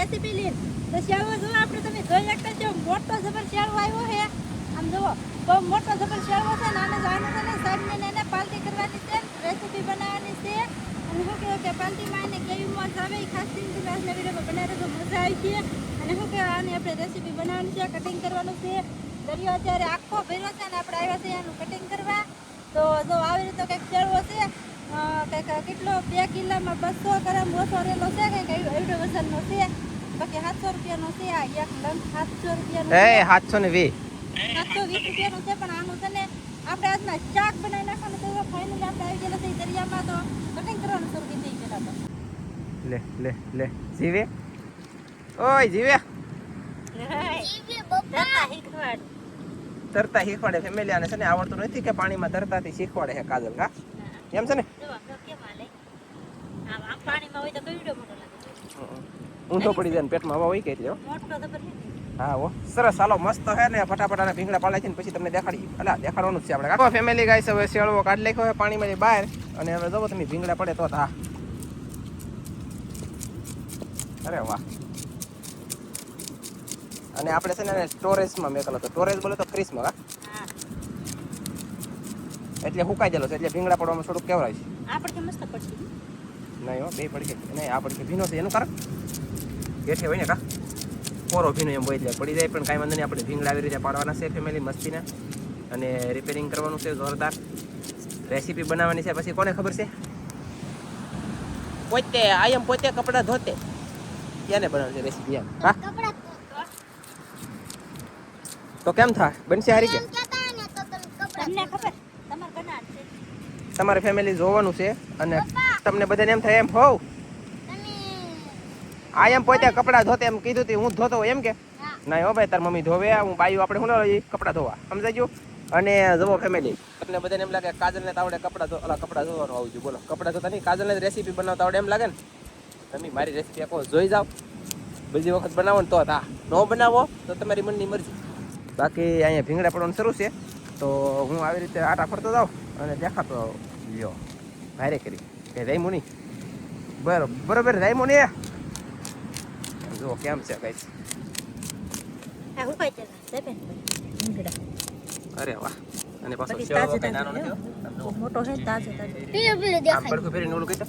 Recipe લઈને તો શેળવો જો આપણે તમે જોઈ શકતા છો મોટો જબર શેળવો આવ્યો છે આમ જુઓ બહુ મોટો જબર શેળવો છે ને આને જાણે છે ને સાહેબને એને પાલટી કરવાની છે રેસીપી બનાવવાની છે અને શું કહેવાય કે પાલટીમાં એને કેવી મોજ આવે એ ખાસ કરીને આજના વિડીયોમાં બનાવે તો મજા આવી છે અને શું કહેવાય આની આપણે રેસીપી બનાવવાની છે કટિંગ કરવાનું છે દરિયો અત્યારે આખો ભર્યો છે ને આપણે આવ્યા છે એનું કટિંગ કરવા તો જો આવી રીતે કંઈક શેળવો છે કંઈક કેટલો 2 કિલોમાં 200 ગ્રામ ઓછો રેલો છે કંઈક એવડો વજનનો છે બાકી 700 રૂપિયાનો છે આ એક લંગ 700 રૂપિયાનો એ 720 રૂપિયાનો છે પણ આનું છે ને આપણે આજના શાક બનાવી નાખવાનું તો ફાઇનલી આપણે આવી ગયેલા છે દરિયામાં તો કટિંગ કરવાનું શરૂ થઈ ગયેલા તો લે જીવે ઓય જીવે તરતા શીખવાડે ફેમિલી આને છે ને આવડતું નથી કે પાણીમાં તરતાથી શીખવાડે છે કાજલ કા એમ છે ને ઊંધો પડી જાય ને પેટમાં હવા હોય કે એટલે હા ઓ સરસ ચાલો મસ્ત છે ને ફટાફટ આને ભીંગડા પાલાય છે ને પછી તમને દેખાડી અલા દેખાડવાનું જ છે આપણે કાકો ફેમિલી ગાઈસ હવે શેળવો કાઢી નાખ્યો છે પાણીમાંથી બહાર અને હવે જો તમે ભીંગડા પડે તો હા અરે વાહ અને આપણે છે ને સ્ટોરેજમાં મેકેલો તો સ્ટોરેજ બોલે તો ફ્રીજમાં હા એટલે હુકાઈ ગયેલો છે એટલે ભીંગડા પડવામાં થોડુંક કેવરાય છે આપણે મસ્ત પડશે નહીં હો બે પડકે નહીં આ પડકે ભીનો છે એનું કારણ ગેઠે હોય ને કા કોરો ભીનો એમ હોય એટલે પડી જાય પણ કાંઈ વાંધો નહીં આપણે ભીંગડા આવી રીતે પાડવાના છે ફેમિલી મસ્તીના અને રિપેરિંગ કરવાનું છે જોરદાર રેસીપી બનાવવાની છે પછી કોને ખબર છે પોતે આયમ પોતે કપડાં ધોતે ક્યાંને બનાવવાની છે રેસીપી એમ હા તો કેમ થાય બનશે હારી કે તમને ખબર તમાર બનાવ છે તમારી ફેમિલી જોવાનું છે અને તમને બધાને એમ થાય એમ હોવ આ એમ પોતે કપડાં ધોતે એમ કીધું તું હું ધોતો એમ કે ના હો ભાઈ તાર મમ્મી ધોવે હું બાયું આપણે શું લઈએ કપડાં ધોવા સમજાઈ ગયું અને જુઓ ફેમિલી તમને બધાને એમ લાગે કાજલને તો આવડે કપડાં ધોવાનું આવું છું બોલો કપડાં ધોતા નહીં કાજલને રેસીપી બનાવતા આવડે એમ લાગે ને તમે મારી રેસીપી આખો જોઈ જાઓ બીજી વખત બનાવો ને તો હા ન બનાવો તો તમારી મનની મરજી બાકી અહીંયા ભીંગડા પડવાનું શરૂ છે તો હું આવી રીતે આટા ફરતો જાઉં અને દેખાતો લ્યો ભારે કરી કે રાયમું નહીં બરોબર રાયમું નહીં જો કેમ છે કઈ અરે વાહ અને પાછો મોટો છે તાજો પડખું ફેરીને ઓલું કઈ તો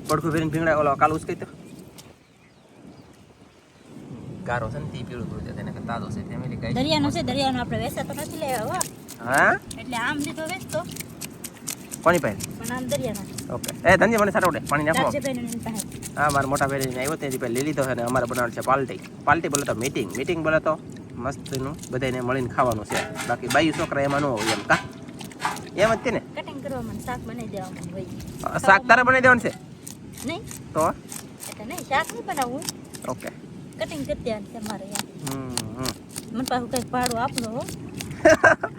પડખું ફેરીને ભીંગડા ઓલો કાલું કઈ તો ગારો છે ને તે પીળું પીળું છે તેને તાજો છે ફેમિલી ગાઈસ દરિયાનો છે દરિયાનો આપણે વેચાતો નથી લેવા હા એટલે આમ લીધો વેચતો પાણી પાઈ પણ આમ દરિયાનો ઓકે એ ધનજી મને સાટોડે પાણી નાખો તાજે બેનની પાસે હા મારા મોટા ભાઈને આવ્યો ત્યાંથી પહેલા લઈ લીધો છે અને અમારે બનાવવાનું છે પાલટી બોલે તો મીટિંગ બોલે તો મસ્તનું બધાને મળીને ખાવાનું છે બાકી બાયું છોકરા એમાં ન હોય એમ કા એમ જ છે ને કટિંગ કરવામાં શાક બનાવી દેવાનું હોય શાક તારે બનાવી દેવાનું છે નહીં તો એટલે નહીં શાક નહીં બનાવવું ઓકે કટિંગ કરી દેવાનું છે મારે યાર મને પાછું કંઈક ભાડું આપલો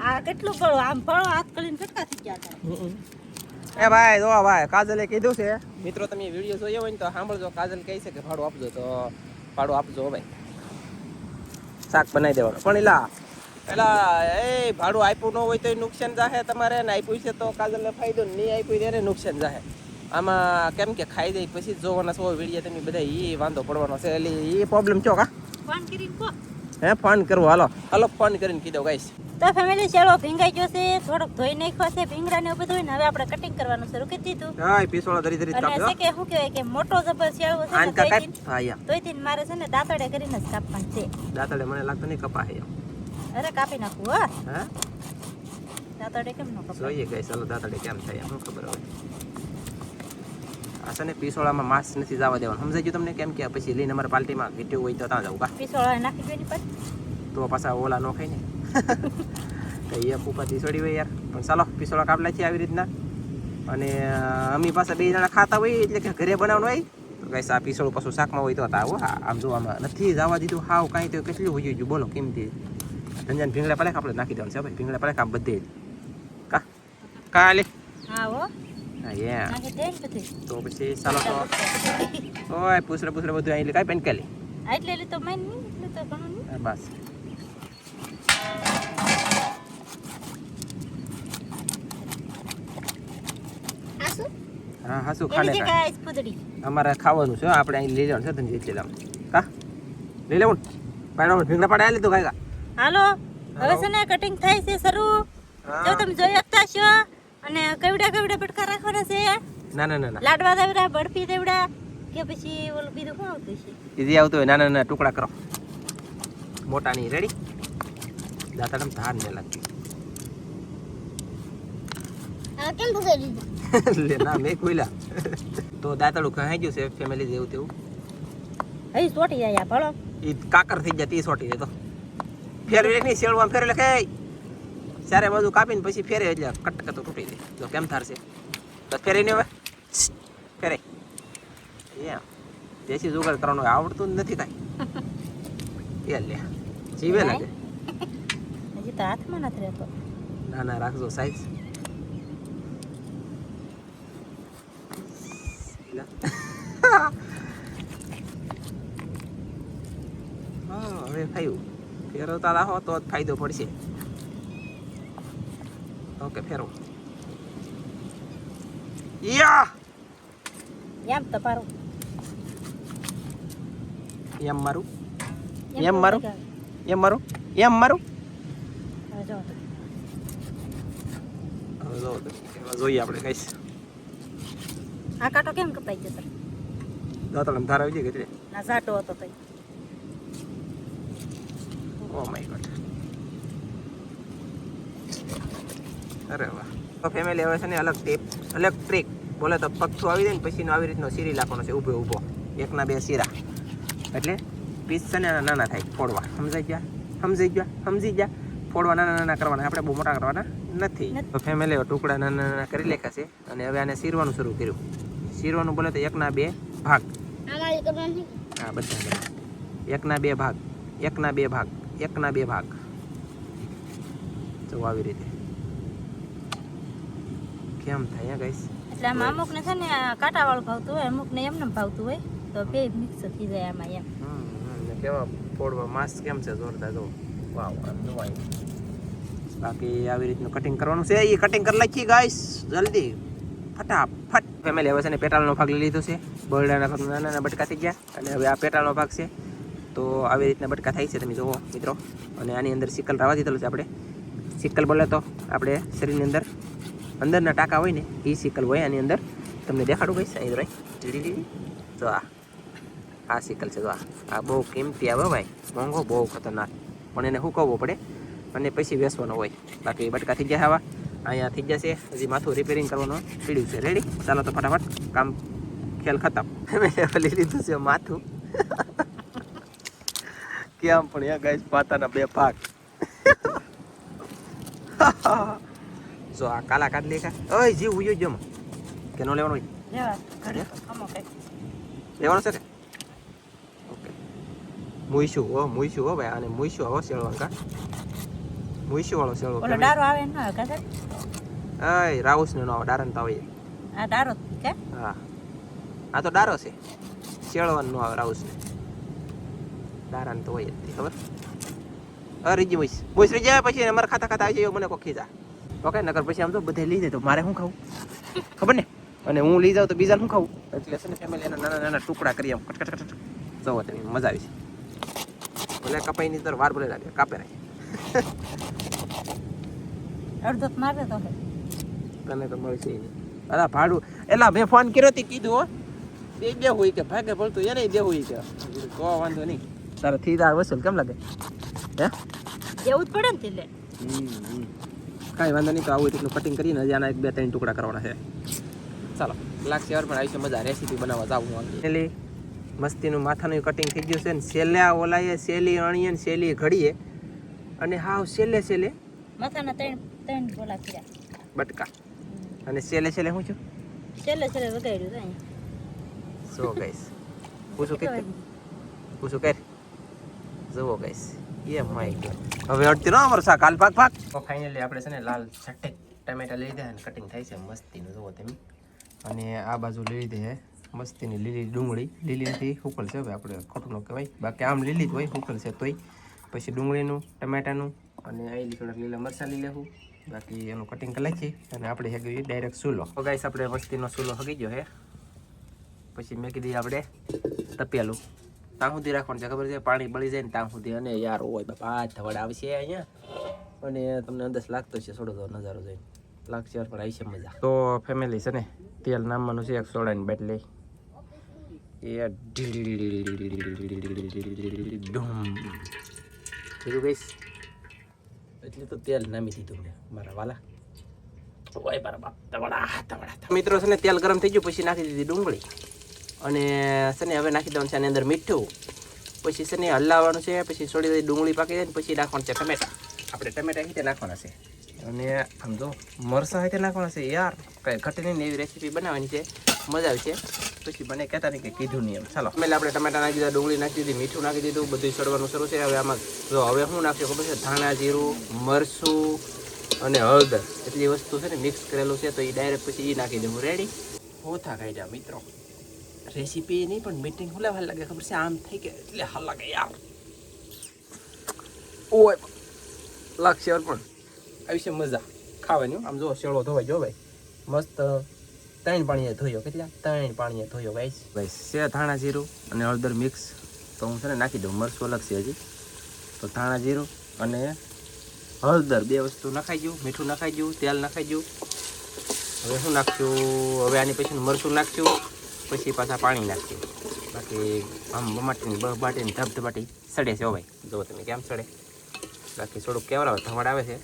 આ કેટલું ભાડું આમ ભાડું હાથ કરીને ફટકા થઈ ગયા હતા એ ભાઈ જો ભાઈ કાજલે કીધું છે મિત્રો તમે વિડીયો જોયો હોય ને તો સાંભળજો કાજલ કહે છે કે ભાડું આપજો તો ભાડું આપજો ભાઈ શાક બનાવી દેવાનું પણ એલા એ ભાડું આપ્યું ન હોય તો નુકસાન જાહે તમારે ને આપ્યું છે તો કાજલને ફાયદો નહીં આપ્યું ત્યારે નુકસાન જાહે આમાં કેમ કે ખાઈ જાય પછી જ જોવાના છો વિડીયો તમે બધા એ વાંધો પડવાનો છે એટલે એ પ્રોબ્લેમ છો કા ફોન કરીને કહો હે ફોન કરવો હાલો ફોન કરીને કીધો ગાઈસ તો ફેમિલી ચલો ભીંગાઈ ગયો છે થોડોક ધોઈ નાખ્યો છે ભીંગડા ને બધું ને હવે આપણે કટિંગ કરવાનું શરૂ કરી દીધું હા પીસોળા ધરી અને કાપ્યો છે કે શું કહેવાય કે મોટો જબર શેળવો છે આન કા કાપ હા યા તોયથી મારે છે ને દાંતડે કરીને જ કાપવાનું છે દાંતડે મને લાગતું નહીં કપા હે અરે કાપી નાખું હા હા દાંતડે કેમ ન કપાય જોઈએ ગાઈસ ચાલો દાંતડે કેમ થાય શું ખબર હોય આ છે ને પીસોળામાં માંસ નથી જવા દેવાનું સમજાઈ ગયું તમને કેમ કે પછી લઈને અમારે પાર્ટીમાં ઘીટ્યું હોય તો ત્યાં જવું કા પીસોળા નાખી દો ની પર તો પાછા ઓલા નો ખાય ને કઈ એક ઉપાથી છોડી હોય યાર પણ ચાલો પીસોળા કાપલા છે આવી રીતના અને અમી પાસે 2 જણા ખાતા હોય એટલે કે ઘરે બનાવવાનું હોય તો ગાઈસ આ પીસોળું પાછું શાકમાં હોય તો આવો આમ જો આમાં નથી જવા દીધું હાવ કાંઈ તો કેટલું હોય ગયું બોલો કેમથી ધંજાને ભીંગડા પડે આપણે નાખી દેવાનું છે ભાઈ ભીંગડા પડે કામ બધે કા કાલે હા હો હા યા નાખી દે ને બધું તો પછી ચાલો તો ઓય પૂછરે બધું અહીં કાંઈ પેન કાલી એટલે તો મેં નહીં એટલે તો ઘણું નહીં બસ હા હાસુ ખાને ગાઈસ ફૂદડી અમારે ખાવાનું છે આપણે અહીં લઈ જવાનું છે ધનજી એટલે કા લઈ લેવું પાડો ભીંગડા પાડે લીધું કાંઈ હાલો હવે છે ને કટિંગ થાય છે શરૂ જો તમે જોઈ શકતા છો અને કેવડા બટકા રાખવાના છે ના ના ના ના લાડવા દેવડા બરફી દેવડા કે પછી ઓલું બીજું શું આવતું છે ઈજી આવતું હોય નાના નાના ટુકડા કરો મોટાની રેડી દાતાડમ ધાર ને લાગતી આ કેમ ભૂગી દીધું લે ના મેં ખોઈલા તો દાતાડું ખાઈ ગયું છે ફેમિલી જેવું તેવું હઈ સોટી જાય આ ભળો ઈ કાકર થઈ જાય તી સોટી જાય તો ફેરવી નહીં શેળવા ફેરવે લે ચારે બાજુ કાપીને પછી ફેરે એટલે કટક તો તૂટી જાય જો કેમ થારશે તો ફેરે નહીં હવે ફેરે એમ દેશી જુગાડ કરવાનું આવડતું જ નથી કાંઈ એ લે જીવે લાગે હજી તો હાથમાં નથી રહેતો ના ના રાખજો સાઈઝ હા હવે ખાયું ફેરવતા રાખો તો જ ફાયદો પડશે ઓકે ફેરવો યા એમ તપારું એમ મારું એમ મારું એમ મારું એમ મારું હવે જો હવે જો એમાં જોઈએ આપણે કઈશ આ કાંટો કેમ કપાઈ ગયો સર દાતણ ધાર આવી જાય કે ના ઝાટો હતો તો ઓ માય ગોડ અરે વાહ તો ફેમિલી હવે છે ને અલગ ટેપ ઇલેક્ટ્રિક બોલે તો પગથું આવી જાય ને પછી આવી રીતનો સીરી લાખવાનો છે ઊભો ઊભો એકના બે સીરા એટલે પીસ છે ને નાના થાય ફોડવા સમજી ગયા ફોડવા નાના નાના કરવાના આપણે બહુ મોટા કરવાના નથી તો ફેમિલી ટુકડા નાના નાના કરી લેખા છે અને હવે આને સીરવાનું શરૂ કર્યું સીરવાનું બોલે તો એકના બે ભાગ હા બધા એકના બે ભાગ એકના બે ભાગ એકના બે ભાગ જો આવી રીતે કેમ થાય ગાઈસ એટલે આમાં અમુકને છે ને કાંટાવાળું ભાવતું હોય અમુકને એમને ભાવતું હોય તો બે મિક્સ થઈ જાય આમાં એમ કેવા ફોડવા માસ કેમ છે જોરદાર જો વાવ બાકી આવી રીતનું કટિંગ કરવાનું છે એ કટિંગ કરી નાખી ગાઈસ જલ્દી ફટાફટ ફેમિલી હવે છે ને પેટાળનો ભાગ લઈ લીધો છે બરડાના ભાગ નાના નાના બટકા થઈ ગયા અને હવે આ પેટાળનો ભાગ છે તો આવી રીતના બટકા થાય છે તમે જુઓ મિત્રો અને આની અંદર સિકલ રાવા દીધેલું છે આપણે સિકલ બોલે તો આપણે શરીરની અંદરના ટાંકા હોય ને એ સિકલ હોય આની અંદર તમને દેખાડું ગઈશ અહીં રહી જો આ સિકલ છે જો આ બહુ કિંમતી આવે ભાઈ મોંઘો બહુ ખતરનાક પણ એને સુકવવો પડે અને પછી વેચવાનો હોય બાકી બટકા થઈ ગયા હવા અહીંયા થઈ જશે હજી માથું રિપેરિંગ કરવાનું પીડ્યું છે રેડી ચાલો તો ફટાફટ કામ ખેલ ખતમ લઈ લીધું છે માથું કેમ પણ અહીંયા ગાઈસ પાતાના બે ભાગ જો આ કાલા કાઢ લે ઓય જીવ ઉયો જમ કે નો લેવાનો હોય લેવાનું છે કે ઓકે મુઈશું હો ભાઈ આને મુઈશું હો શેળવાનું કા મુઈશું વાળો શેળો ઓલો ડારો આવે ન આવે કાકા એય રાઉસ ને નો આવે ડારન તો આવે આ ડારો કે હા આ તો ડારો છે શેળવાનું નો આવે રાઉસ ને ડારન તો હોય જ ખબર અરીજી મુઈસ રહી જાય પછી અમારે ખાતા આવી જાય મને કોખી જા ઓકે નકર પછી આમ તો બધે લઈ જાય તો મારે શું ખાવું ખબર ને અને હું લઈ જાઉં તો બીજાને શું ખાવું એટલે છે ને ફેમિલી એના નાના નાના ટુકડા કરી આમ કટ જવો તમે મજા આવી છે ભલે કપાઈની તો વાર ભલે લાગે કાપે રાખે અડધો મારે તો તને તો મળશે નહીં અલા ભાડું એલા મેં ફોન કર્યો તે કીધું હો બે હોય કે ભાગે ભળતું એને બે હોય કે કો વાંધો નહીં તારે થી દાર વસૂલ કેમ લાગે હે એવું જ પડે ને તે લે કાંઈ વાંધો નહીં તો આવું એટલું કટિંગ કરીને હજી આના 2-3 ટુકડા કરવાના છે ચાલો લાગશે યાર પણ આવીશું મજા રેસીપી બનાવવા જાવું હું પેલી મસ્તીનું માથાનું કટિંગ થઈ ગયું છે ને સેલ્યા ઓલાએ સેલી અણીએ ને સેલી ઘડીએ અને હાવ સેલે માથાના ત્રણ બોલા કર્યા બટકા અને સેલે શું છું છેલ્લે વગાડ્યું તો અહીંયા સો ગાઈસ પૂછું કર જુઓ ગાઈસ એ માય ગોડ હવે અડતી ન અમારું શાક હાલ ભાગ તો ફાઇનલી આપણે છે ને લાલ છટ્ટે ટમેટા લઈ લીધા અને કટિંગ થાય છે મસ્તીનું જુઓ તમે અને આ બાજુ લઈ લીધી છે મસ્તીની લીલી ડુંગળી લીલી નથી હુકલ છે હવે આપણે ખોટું ન કહેવાય બાકી આમ લીલી જ હોય હુકલ છે તોય પછી ડુંગળીનું ટમેટાનું અને અહીં થોડાક લીલા મરચાં લઈ લેવું બાકી એનું કટિંગ કરી નાખીએ અને આપણે હગી ડાયરેક્ટ સૂલો તો ગાઈસ આપણે મસ્તીનો સૂલો હગી ગયો હે પછી મેં કીધી આપણે તપેલું ત્યાં સુધી રાખવાનું છે ખબર છે, પાણી બળી જાય ને ત્યાં સુધી. અને યાર ઓય બાપા ધવડ આવશે અહીંયા, અને તમને અંદાજ લાગતો છે થોડો નજારો જોઈને લાગશે પણ આવી છે મજા. તો ફેમિલી છે ને તેલ નામવાનું છે એક સોડાની બાટલી, એ કીધું ગઈશ એટલે તો તેલ નામી દીધું મેં મારા વાલા. ઓય મારા બાપ તવડા. મિત્રો છે ને તેલ ગરમ થઈ ગયું પછી નાખી દીધી ડુંગળી, અને છે ને હવે નાખી દેવાનું છે આની અંદર મીઠું, પછી છે ને હલાવવાનું છે, પછી થોડી થોડી ડુંગળી પાકી જાય ને પછી નાખવાનું છે ટમેટા. આપણે ટમેટા રીતે નાખવાના છે, અને આમ જો મરસા રીતે નાખવાના છે. યાર કઈ ઘટે નહીં એવી રેસીપી બનાવવાની છે, મજા આવશે. પછી મને કહેતા નહીં કે કીધું નહીં એમ. ચાલો એટલે આપણે ટમેટા નાખી દીધા, ડુંગળી નાખી દીધી, મીઠું નાખી દીધું, બધું સડવાનું શરૂ છે. હવે આમાં જો હવે શું નાખ્યું ખબર છે, ધાણા જીરું, મરચું અને હળદર એટલી વસ્તુ છે ને મિક્સ કરેલું છે, તો એ ડાયરેક્ટ પછી એ નાખી દઉં. રેડી હોતા કાઢ્યા મિત્રો. રેસીપી નહીં પણ મીટિંગ હું હાલ લાગે ખબર છે, આમ થઈ કે એટલે હાલ લાગે યાર. ઓય લાગશે પણ આવી છે મજા ખાવાની. આમ જો શેળો ધોવાઈ જો ભાઈ મસ્ત, 3 પાણીએ ધોયો. કેટલા 3 પાણીએ ધોયો ભાઈ. છે ધાણા જીરું અને હળદર મિક્સ, તો હું છે ને નાખી દઉં. મરચું અલગ છે હજી, તો ધાણા જીરું અને હળદર 2 વસ્તુ નખાઈ ગયું, મીઠું નખાઈ ગયું, તેલ નખાઈ ગયું. હવે શું નાખશું, હવે આની પછી મરચું નાખશું, પછી પાછા પાણી નાખશું. બાકી આમ બમાટીની બાટીને ધબધબાટી સડે છે. હો ભાઈ જુઓ તમે કેમ સડે. બાકી થોડુંક કેવડાવે ધવાડ આવે છે,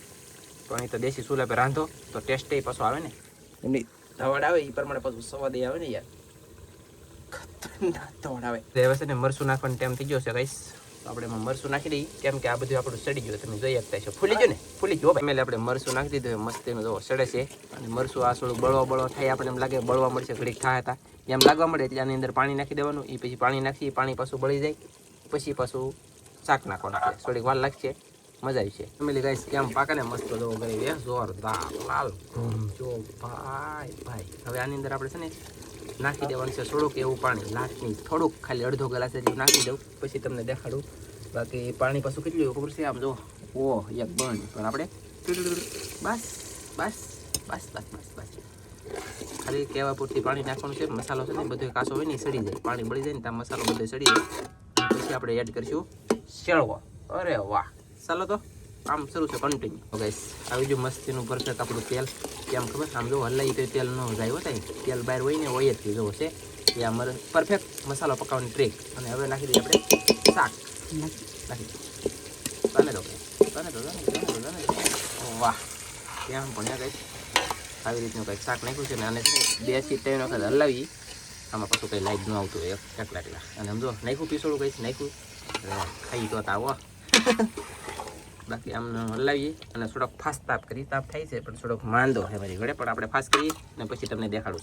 પણ એ તો દેશી ચૂલા પર રાંધો તો ટેસ્ટ પાછો આવે ને, એમની ધવાડ આવે એ પ્રમાણે પાછું સ્વાદ આવે ને યાર, ખતરનાક ધવાડ આવે. હવે છે ને મરચું નાખવાનો ટાઈમ થઈ ગયો છે ગાઈસ, આપણે એમાં મરચું નાખી દઈએ, કેમ કે આ બધું આપણું સડી ગયું. તમે જોઈ શકતા છો ફૂલી ગયો ને, ફૂલી ગયો ભાઈ. આપણે મરચું નાખી દીધું, મસ્ત એનું જો સડે છે. અને મરચું આ થોડું બળવા થાય, આપણે એમ લાગે બળવા મળશે, ઘડીક થાય હતા એમ લાગવા મળે એટલે આની અંદર પાણી નાખી દેવાનું. એ પછી પાણી નાખી, પાણી પાછું બળી જાય પછી પાછું શાક નાખવાનું. આપણે થોડીક વાર લાગશે, મજા આવી છે. ફેમિલી ગાઈસ કેમ પાકે ને મસ્ત જો ગઈ જોરદાર લાલ જો ભાઈ. હવે આની અંદર આપણે છે ને નાખી દેવાનું છે થોડુંક એવું પાણી, લાસ્ટની થોડુંક ખાલી અડધો ગ્લાસ જેવું નાખી દઉં, પછી તમને દેખાડું. બાકી પાણી પાછું કેટલું એવું ખબર છે, આમ જો ઓ એક બંધ, પણ આપણે બસ બસ બસ બસ બસ બસ ખાલી કહેવા પૂરતી પાણી નાખવાનું છે. મસાલો છે ને બધો કાસો હોય ને સડી જાય, પાણી બળી જાય ને ત્યાં મસાલો બધો સડી જાય. પછી આપણે એડ કરીશું શેળવો. અરે વાહ, ચાલો તો આમ શરૂ છે કન્ટિન્યુ. ગાઈસ આવી જો મસ્તીનું પરફેક્ટ આપણું તેલ, કેમ ખબર આમ જો હલાઈ તો તેલ ન જાય હોતા, તેલ બહાર હોય ને હોય જ જોવો છે એ આ પરફેક્ટ મસાલો પકાવવાની ટ્રીક. અને હવે નાખી દઈએ આપણે શાક, નાખી વાહ કેમ ભણ્યા ગાઈસ. આવી રીતનું કંઈક શાક નાખ્યું છે ને, આને 2 થી 3 વખત હલાવી. આમાં પાછું કંઈ લાઈટ ન આવતું હોય એકલા. અને સમજો નાખ્યું પીસોડું કંઈક નાખ્યું, ખાઈ તો આવો. બાકી આમ હલાવીએ અને થોડોક ફાસ્ટ તાપ કરી, તાપ થાય છે પણ થોડોક માંદો છે મારી ઘરે, પણ આપણે ફાસ્ટ કરીએ અને પછી તમને દેખાડું.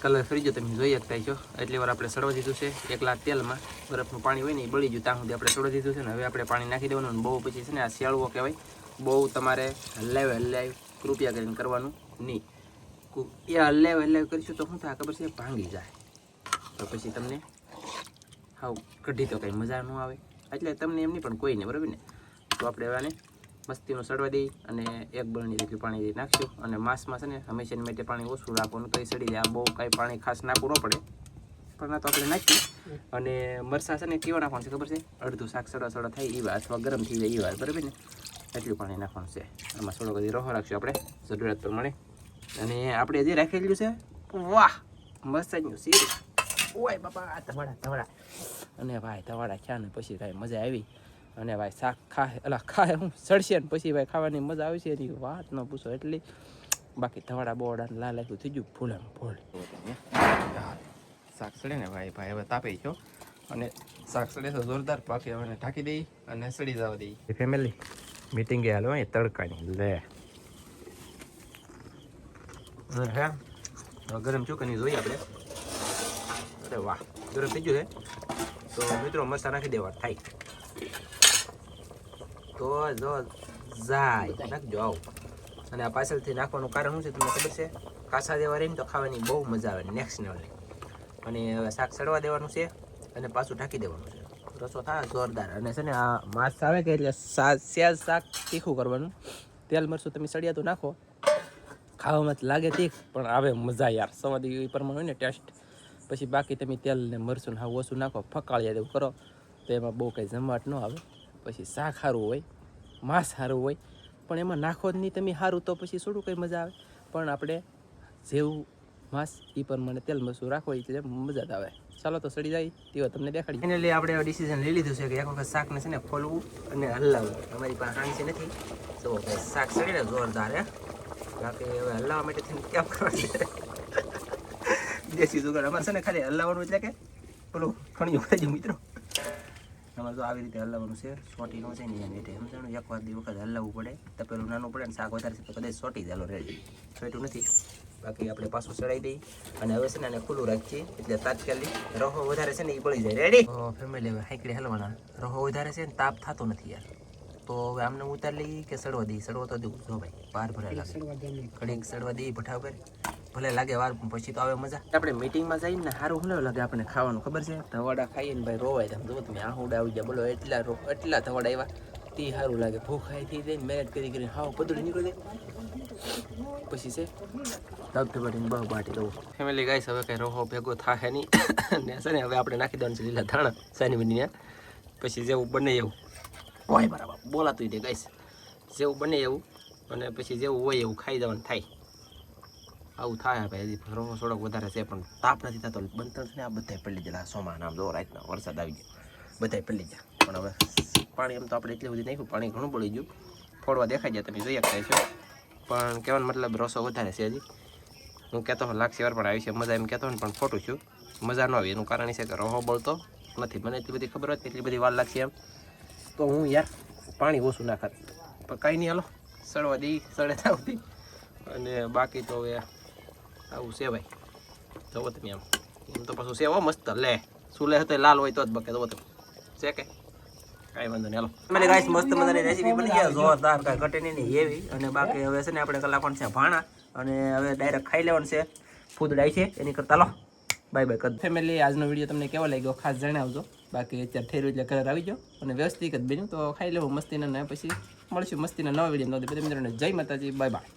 કલર ફરી ગયો તમે જોઈ શકતા છો. એટલી વાર આપણે સડવા દીધું છે એકલા તેલમાં, બરફનું પાણી હોય ને એ બળી ગયું ત્યાં સુધી આપણે સડવા દીધું છે ને. હવે આપણે પાણી નાખી દેવાનું, બહુ પછી છે ને આ શેળવો કહેવાય, બહુ તમારે હલાવી કૃપયા કરીને કરવાનું નહીં. એ હલાવી કરીશું તો શું થાય ખબર છે, ભાંગી જાય, તો પછી તમને હાવ કઢી તો કંઈ મજા ન આવે. એટલે તમને એમની પણ કોઈ નહીં, બરાબર ને. તો આપણે હવે આને મસ્તીનું સડવા દઈએ અને 1 બરણી જેટલું પાણી નાખશું. અને માંસમાં છે ને હંમેશા માટે પાણી ઓછું રાખવાનું, તો એ સડી જાય. બહુ કાંઈ પાણી ખાસ નાખવું ન પડે, પણ આ તો આપણે નાખીએ. અને મરચાં છે ને કેવા નાખવાનું છે ખબર છે, અડધું શાક સડા થાય એ વાર અથવા ગરમ થઈ જાય એ વાર, બરાબર ને. એટલું પાણી નાખવાનું છે. આમાં થોડો બધી રહો રાખશું આપણે જરૂરિયાત પ્રમાણે. અને આપણે હજી રાખેલું છે વાહ મરચાંનું શીરું. ઓય બાપા ધવાડા. અને ભાઈ ધવાડા ખ્યા ને પછી કાંઈ મજા આવી. અને ભાઈ શાક ખાય હું સડશે ને પછી ભાઈ ખાવાની મજા આવશે એની વાત ન પૂછો એટલી. બાકી ધવાડા બોડા લાલ લાખ્યું થઈ ગયું ભૂલ શાક સડે ને ભાઈ હવે તાપી છો. અને શાક સડે તો જોરદાર પાકી. હવે ઢાંકી દઈ અને સડી જવા દઈ. ફેમિલી મીટિંગ હાલો એ તડકાની લે હે ગરમ ચોકની જોઈએ આપણે. અરે વાહ ગરમ થઈ ગયું છે. તો મિત્રો મરચાં નાખી દેવા થાય તો જો જાય નાખજો આવો. અને આ પાછળથી નાખવાનું કારણ શું છે તમને ખબર છે, કાસા દેવા રહીને તો ખાવાની બહુ મજા આવે નેક્સ્ટ લેવલ. અને હવે શાક સડવા દેવાનું છે અને પાછું ઢાંકી દેવાનું છે, રસો થાય જોરદાર. અને છે ને આ માસ આવે કે એટલે સેજ શાક તીખું કરવાનું. તેલ મરચું તમે સળિયા તો નાખો, ખાવામાં લાગે તીખ પણ આવે મજા યાર, સવાદ એ પ્રમાણે હોય ને ટેસ્ટ. પછી બાકી તમે તેલ ને મરચું હાવ ઓછું નાખો, ફકાળિયા દેવું કરો તો એમાં બહુ કંઈ જમાટ ન આવે. પછી શાક સારું હોય, માંસ સારું હોય, પણ એમાં નાખો જ નહીં તમે સારું તો પછી થોડું કંઈ મજા આવે. પણ આપણે જેવું માંસ એ પ્રમાણે તેલ મસું રાખો એટલે મજા જ આવે. ચાલો તો સડી જાય તેઓ તમને દેખાડી. ફાઇનલી આપણે ડિસિઝન લઈ લીધું છે કે એક વખત શાકને છે ને ખોલવું અને હલાવવું. અમારી પાસે હાંસી નથી તો શાક સડીને જોરદાર હે. બાકી હવે હલાવવા માટે થઈને કેમ કરવાનું છે દેશી જુગાડ અમારે છે ને ખાલી હલાવવાનું એટલે કે પેલું ખણિયું ખાઈ મિત્રો. અમારે તો આવી રીતે હલાવવાનું છે. સોટી ન છે ને એને એટલે સમજાણું એક વખત હલાવવું પડે તો પેલું નાનું પડે ને શાક વધારે છે તો કદાચ સોટી ચાલો રેડી સોટ્યું નથી. બાકી આપણે પાછું ચડાવી દઈએ અને હવે છે ને ખુલ્લું રાખીએ એટલે તાત્કાલિક રહો વધારે છે ને એ બળી જાય. રેડી ફેમિલી હવે હાઈકડે હલવાના. રહો વધારે છે ને તાપ થતો નથી યાર. તો હવે આમને ઉતાર લઈએ કે સડવા દઈએ? સડવા તો દેવું જો ભાઈ બહાર ભરાય લાગે. ઘડીક સડવા દઈએ ભઠ્ઠા ઉપર ભલે લાગે વાર પછી તો આવે મજા. આપણે મીટિંગમાં જઈએ ને સારું શું લાગે આપણને ખાવાનું ખબર છે. ધવાડા ખાઈએ ને ભાઈ રોવાય તમે જો તમે આહુડા આવી જાય બોલો એટલા ધવાડા આવ્યા તે સારું લાગે. ભૂખ ખાઈ થઈ જાય મહેનત કરીને હાવ પદડી નીકળી જાય પછી છે ધબધબાટીને બહુ બાટી દઉં. ફેમિલી ગાઈસ હવે કંઈ રોહો ભેગો થાય નહીં ને છે ને હવે આપણે નાખી દેવાનું છે લીલા ધાણા સાની બનીને. પછી જેવું બને એવું હોય બરાબર બોલાતું દે ગાઈસ. જેવું બને એવું અને પછી જેવું હોય એવું ખાઈ જવાનું થાય. આવું થાય ભાઈ. હજી રોહો થોડોક વધારે છે પણ તાપ નથી થતો. બનતર છે ને આ બધા પડી જાય સોમાં નામ જો રાતના વરસાદ આવી ગયો બધા પડી જાય. પણ હવે પાણી એમ તો આપણે એટલી બધી નાખ્યું પાણી ઘણું પડી ગયું. ફોડવા દેખાઈ જાય તમે જોઈ શકતા છો. પણ કહેવાનો મતલબ રસો વધારે છે હજી. હું કહેતો હોઉં લાગશે વાર પણ આવી છે મજા એમ કહેતો હોય પણ ખોટું છું. મજા ન આવી એનું કારણ એ છે કે રોહો બળતો નથી. મને એટલી બધી ખબર હતી એટલી બધી વાર લાગશે એમ તો હું યાર પાણી ઓછું નાખત. પણ કાંઈ નહીં હાલો સડવા દઈ સડે આવતી. અને બાકી તો હવે આવું છે ભાઈ જવો તમે એમ તો પાછું છે હો મસ્ત લે શું લે હતો લાલ હોય તો જ બકે જવો તમે છે કે કાંઈ વાંધો નહીં. હાલો મને ગાઈસ મસ્ત મજાની રેસીપી બની ગયા જોરદાર કાંઈ ઘટે નહીં એવી. અને બાકી હવે છે ને આપણે કલાકોણ છે ભાણા અને હવે ડાયરેક્ટ ખાઈ લેવાનું છે. ફૂદડાઈ છે એની કરતા લો બાય બાય કર. ફેમિલી આજનો વિડીયો તમને કેવો લાગ્યો ખાસ જણાવજો. બાકી અત્યારે ઠેરું એટલે ઘરે આવી જાઓ અને વ્યવસ્થિત જ બન્યું તો ખાઈ લેવું મસ્તીના ને પછી મળશું મસ્તીના નવા વિડીયો. બધા મિત્રોને જય માતાજી બાય બાય.